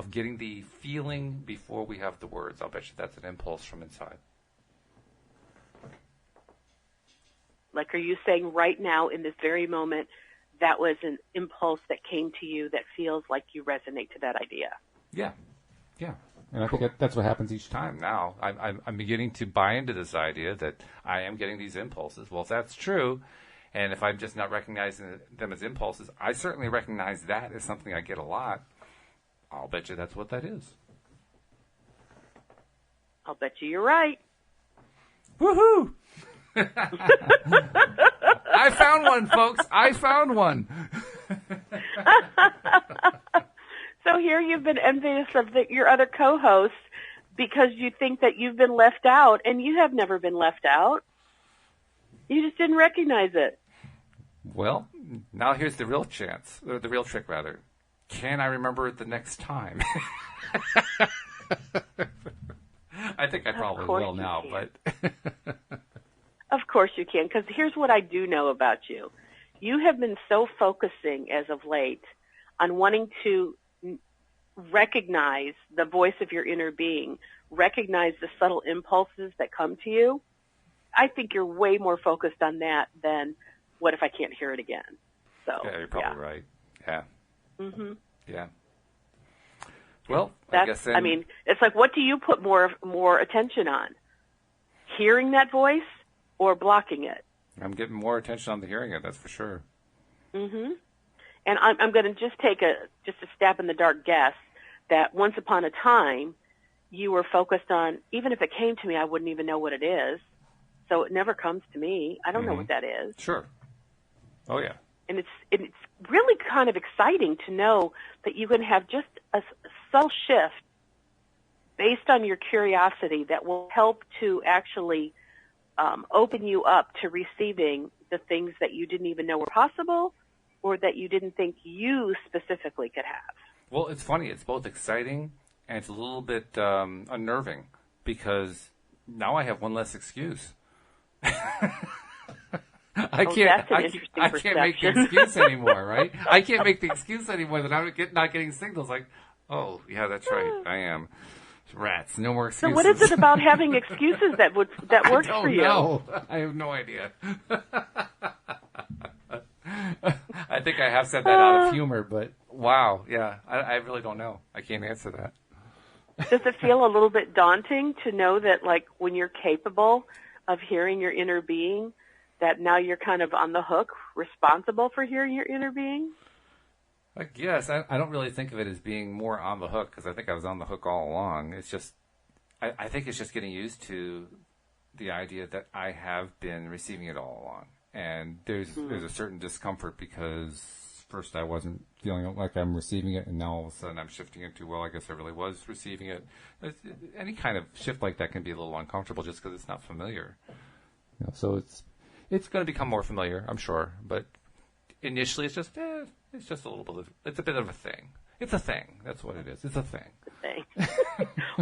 getting the feeling before we have the words. I'll bet you that's an impulse from inside. Like, are you saying right now in this very moment that was an impulse that came to you that feels like you resonate to that idea? Yeah. Yeah. And I think that's what happens each time now. I'm beginning to buy into this idea that I am getting these impulses. Well, if that's true, and if I'm just not recognizing them as impulses, I certainly recognize that as something I get a lot. I'll bet you that's what that is. I'll bet you're right. Woohoo! I found one, folks. I found one. So here you've been envious of your other co-hosts because you think that you've been left out, and you have never been left out. You just didn't recognize it. Well, now here's the real chance, or the real trick, rather. Can I remember it the next time? I think I probably will now, but... Of course you can, because here's what I do know about you. You have been so focusing as of late on wanting to recognize the voice of your inner being, recognize the subtle impulses that come to you. I think you're way more focused on that than what if I can't hear it again. So yeah, you're probably right. Yeah. Mm-hmm. Yeah. Well, I guess then... I mean, it's like, what do you put more attention on? Hearing that voice or blocking it? I'm getting more attention on the hearing it, that's for sure. Mm-hmm. And I'm going to just take a stab in the dark guess that once upon a time you were focused on, even if it came to me, I wouldn't even know what it is. So it never comes to me. I don't know what that is. Sure. Oh, yeah. And it's really kind of exciting to know that you can have just a subtle shift based on your curiosity that will help to actually open you up to receiving the things that you didn't even know were possible or that you didn't think you specifically could have. Well, it's funny. It's both exciting and it's a little bit unnerving because now I have one less excuse. I can't make the excuse anymore, right? I can't make the excuse anymore that I'm not getting signals. Like, oh, yeah, that's right. I am. Rats. No more excuses. So what is it about having excuses that works for you? No, I have no idea. I think I have said that out of humor, but wow, yeah, I really don't know. I can't answer that. Does it feel a little bit daunting to know that, like, when you're capable of hearing your inner being, that now you're kind of on the hook, responsible for hearing your inner being? I guess. I don't really think of it as being more on the hook because I think I was on the hook all along. It's just, I think it's just getting used to the idea that I have been receiving it all along. And there's a certain discomfort because first I wasn't feeling like I'm receiving it, and now all of a sudden I'm shifting into, well, I guess I really was receiving it. Any kind of shift like that can be a little uncomfortable just because it's not familiar. You know, so it's going to become more familiar, I'm sure. But initially it's just a little bit it's a bit of a thing. It's a thing. That's what it is. It's a thing.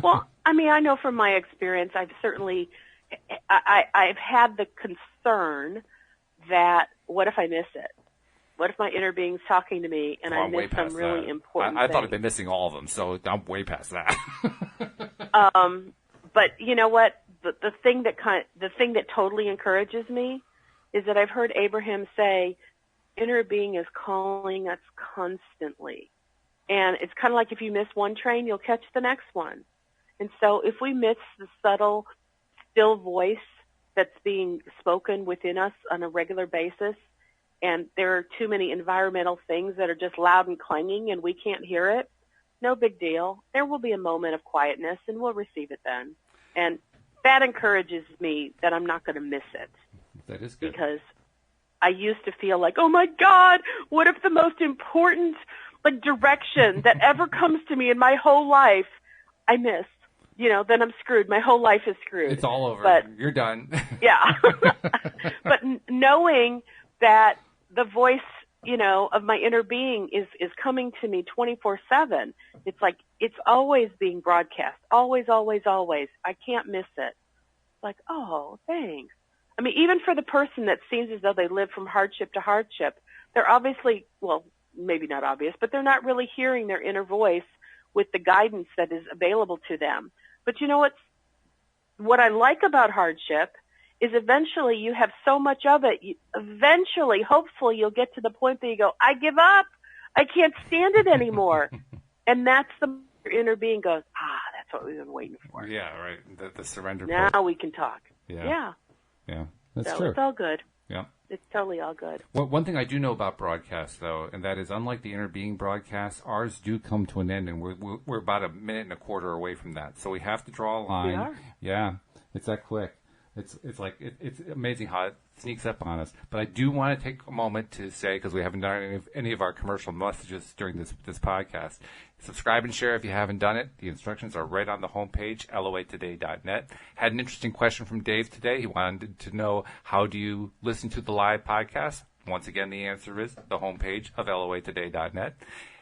Well, I mean, I know from my experience, I've certainly, I've had the concern that what if I miss it? What if my inner being's talking to me and I miss some really important I thought I'd been missing all of them, so I'm way past that. But you know what? The thing that totally encourages me is that I've heard Abraham say, inner being is calling us constantly. And it's kind of like if you miss one train, you'll catch the next one. And so if we miss the subtle, still voice that's being spoken within us on a regular basis, and there are too many environmental things that are just loud and clanging and we can't hear it, no big deal. There will be a moment of quietness and we'll receive it then. And that encourages me that I'm not going to miss it. That is good. Because I used to feel like, oh my God, what if the most important direction that ever comes to me in my whole life I miss? You know, then I'm screwed. My whole life is screwed. It's all over. But, you're done. Yeah. But knowing that the voice, you know, of my inner being is coming to me 24/7. It's like it's always being broadcast. Always, always, always. I can't miss it. It's like, oh, thanks. I mean, even for the person that seems as though they live from hardship to hardship, they're obviously, well, maybe not obvious, but they're not really hearing their inner voice with the guidance that is available to them. But you know what I like about hardship is eventually you have so much of it, eventually, hopefully, you'll get to the point that you go, I give up. I can't stand it anymore. And that's your inner being goes, that's what we've been waiting for. Yeah, right. The surrender Now part. we can talk. Yeah. Yeah, that's so true. It's all good. Yeah. It's totally all good. Well, one thing I do know about broadcasts, though, and that is unlike the inner being broadcasts, ours do come to an end, and we're about a minute and a quarter away from that. So we have to draw a line. We are? Yeah, it's that quick. It's amazing how it sneaks up on us. But I do want to take a moment to say, because we haven't done any of our commercial messages during this podcast, subscribe and share if you haven't done it. The instructions are right on the homepage, loatoday.net. Had an interesting question from Dave today. He wanted to know, how do you listen to the live podcast? Once again, the answer is the homepage of loatoday.net.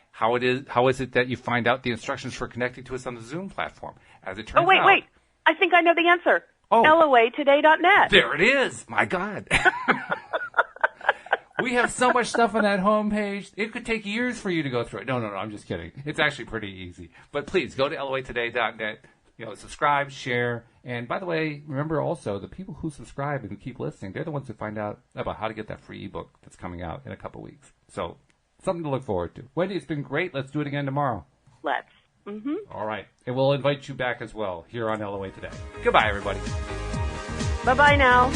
How is it that you find out the instructions for connecting to us on the Zoom platform? As it turns out... wait. I think I know the answer. Oh. loatoday.net. There it is. My God. We have so much stuff on that homepage. It could take years for you to go through it. No, I'm just kidding. It's actually pretty easy. But please go to loatoday.net. You know, subscribe, share, and by the way, remember also the people who subscribe and keep listening, they're the ones who find out about how to get that free ebook that's coming out in a couple weeks. So something to look forward to. Wendy, it's been great. Let's do it again tomorrow. Let's. Mm-hmm. All right. And we'll invite you back as well here on LOA Today. Goodbye, everybody. Bye-bye now.